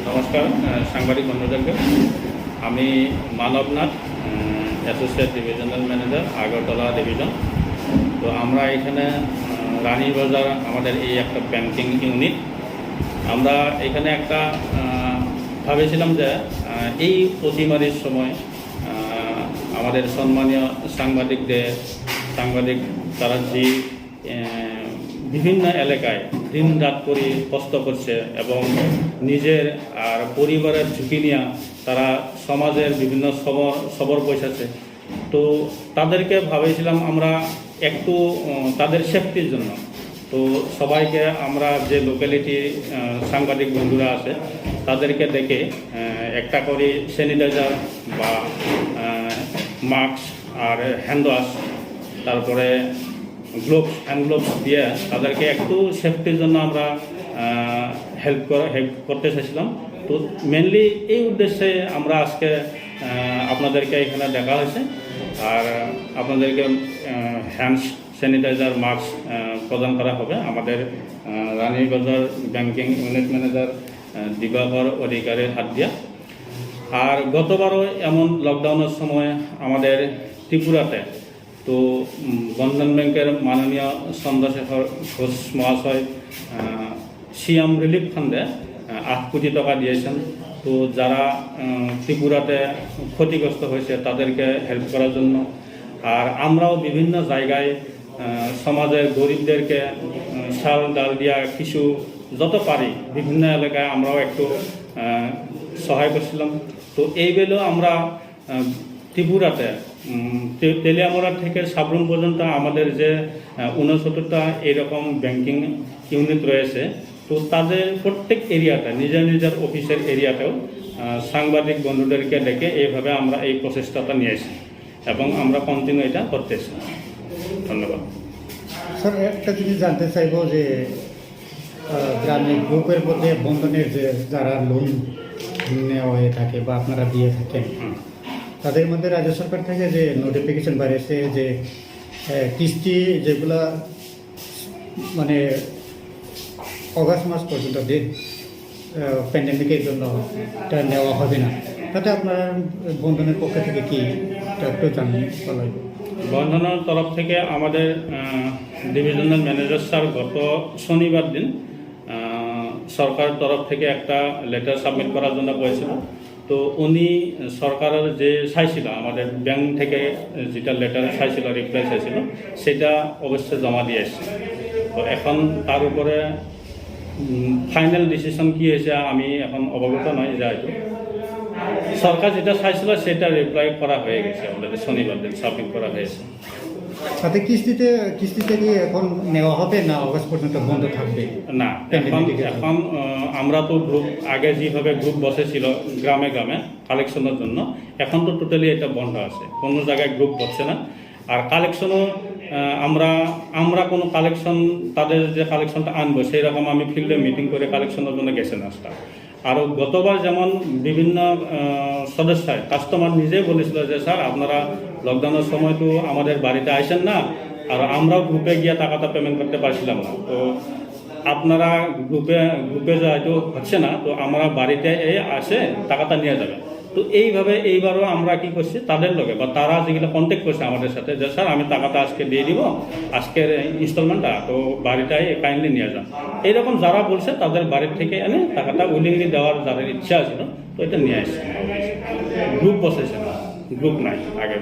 নমস্কার সাংবাদিক বন্ধুদেরকে। আমি Manabnath, associate divisional manager, Agartala division. তো আমরা এখানে রানীবাজার আমাদের এই একটা ব্যাংকিং ইউনিট। আমরা এখানে একটা ভাবেছিলাম যে এই অতিমারির সময় আমাদের সম্মানীয় সাংবাদিক তারা যে বিভিন্ন এলাকায় দিন রাত করে কষ্ট করছে এবং নিজের আর পরিবারের ঝুঁকি নিয়ে তারা সমাজের বিভিন্ন সবর বসেছে। তো তাদেরকে ভাবেছিলাম আমরা একটু তাদের সেফটির জন্য তো সবাইকে আমরা যে লোকালিটি সাংবাদিক বন্ধুরা আছে তাদেরকে ডেকে একটা করে স্যানিটাইজার বা মাস্ক আর হ্যান্ড ওয়াশ, তারপরে হ্যান্ড গ্লোভস দিয়ে তাদেরকে একটু সেফটির জন্য আমরা হেল্প করতে চাইছিলাম। তো মেনলি এই উদ্দেশ্যে আমরা আজকে আপনাদেরকে এখানে দেখা হয়েছে আর আপনাদেরকে হ্যান্ড স্যানিটাইজার মাস্ক প্রদান করা হবে আমাদের রানীবাজার ব্যাংকিং ইউনিট ম্যানেজার দিবাকর অধিকারীর হাত দিয়া। আর গতবারও এমন লকডাউনের সময় আমাদের ত্রিপুরাতে তো বন্ধন ব্যাংকের মাননীয় চন্দ্রশেখর ঘোষ মহাশয় সিএম রিলিফ ফান্ডে 8 কোটি টাকা দিয়েছেন। তো যারা ত্রিপুরাতে ক্ষতিগ্রস্ত হয়েছে তাদেরকে হেল্প করার জন্য। আর আমরাও বিভিন্ন জায়গায় সমাজের গরিবদেরকে চাল ডাল দিয়া কিছু যত পারি বিভিন্ন এলাকায় আমরাও একটু সহায় করছিলাম। তো এইবেলেও আমরা ত্রিপুরাতে তেলিয়ামোড়া থেকে সাবরুম পর্যন্ত আমাদের যে 69টা এরকম ব্যাংকিং ইউনিট রয়েছে, তো তাদের প্রত্যেক এরিয়াটা নিজের অফিসের এরিয়াতেও সাংবাদিক বন্ধুদেরকে ডেকে এইভাবে আমরা এই প্রচেষ্টাটা নিয়েছি এবং আমরা কন্টিনিউ এটা করতেছি। ধন্যবাদ স্যার। একটা জিনিস জানতে চাইব যে গ্রামীণ গ্রুপের মধ্যে বন্ধনের যে যারা লোন নেওয়া হয়ে থাকে বা আপনারা দিয়ে থাকেন তাদের মধ্যে রাজ্য সরকার থেকে যে নোটিফিকেশন বাড়িয়েছে যে কিস্তি যেগুলা মানে অগাস্ট মাস পর্যন্ত প্যান্ডেমিকের জন্য এটা নেওয়া হবে না, তাতে আপনার বন্ধনের পক্ষ থেকে কি একটু জানিয়ে বলা হবে? বন্ধনের তরফ থেকে আমাদের ডিভিশনাল ম্যানেজার স্যার গত শনিবার দিন সরকারের তরফ থেকে একটা লেটার সাবমিট করার জন্য বলেছিল। তো উনি সরকারের যে চাইছিল আমাদের ব্যাংক থেকে যেটা লেটার চাইছিল, রিপ্লাই চাইছিল, সেটা অবশ্যই জমা দিয়ে এসছে। তো এখন তার উপরে ফাইনাল ডিসিশন কী হয়েছে আমি এখন অবগত নয়। যেহেতু সরকার যেটা চাইছিল সেটা রিপ্লাই করা হয়ে গেছে, অলরেডি শনিবার দিন সাবমিট করা হয়েছে। তাতে কিস্তিতে কি এখন নেওয়া হবে না অগস্ট পর্যন্ত বন্ধ থাকবে? না, এখন আমরা তো গ্রুপ আগে যেভাবে গ্রুপ বসেছিল গ্রামে কালেকশনের জন্য, এখন তো টোটালি এটা বন্ধ আছে, কোনো জায়গায় গ্রুপ বসছে না। আর কালেকশনও আমরা কোনো কালেকশন তাদের যে কালেকশনটা আনবো সেই রকম আমি ফিল্ডে মিটিং করে কালেকশনের জন্য গেছে না স্টাফ। আরও গতবার যেমন বিভিন্ন সদস্যায় কাস্টমার নিজেই বলেছিল যে স্যার আপনারা লকডাউনের সময় তো আমাদের বাড়িতে আসেন না, আর আমরাও গ্রুপে গিয়ে টাকাটা পেমেন্ট করতে পারছিলাম না। তো আপনারা গ্রুপে হয়তো হচ্ছে না, তো আমরা বাড়িতে আসে টাকাটা নিয়ে যাবে। তো এইবারও আমরা কি করছি তাদের লগে বা তারা যেগুলো কন্ট্যাক্ট করছে আমাদের সাথে যে স্যার আমি টাকাটা আজকে দিয়ে দিব, আজকের ইনস্টলমেন্টটা তো বাড়িটাই কাইন্ডলি নিয়ে যান। এইরকম যারা বলছে তাদের বাড়ির থেকে এনে টাকাটা উইলিংলি দেওয়ার যাদের ইচ্ছা ছিল তো এটা নিয়ে আসছে। গ্রুপ বসেছে না, গ্রুপ নাই আগে।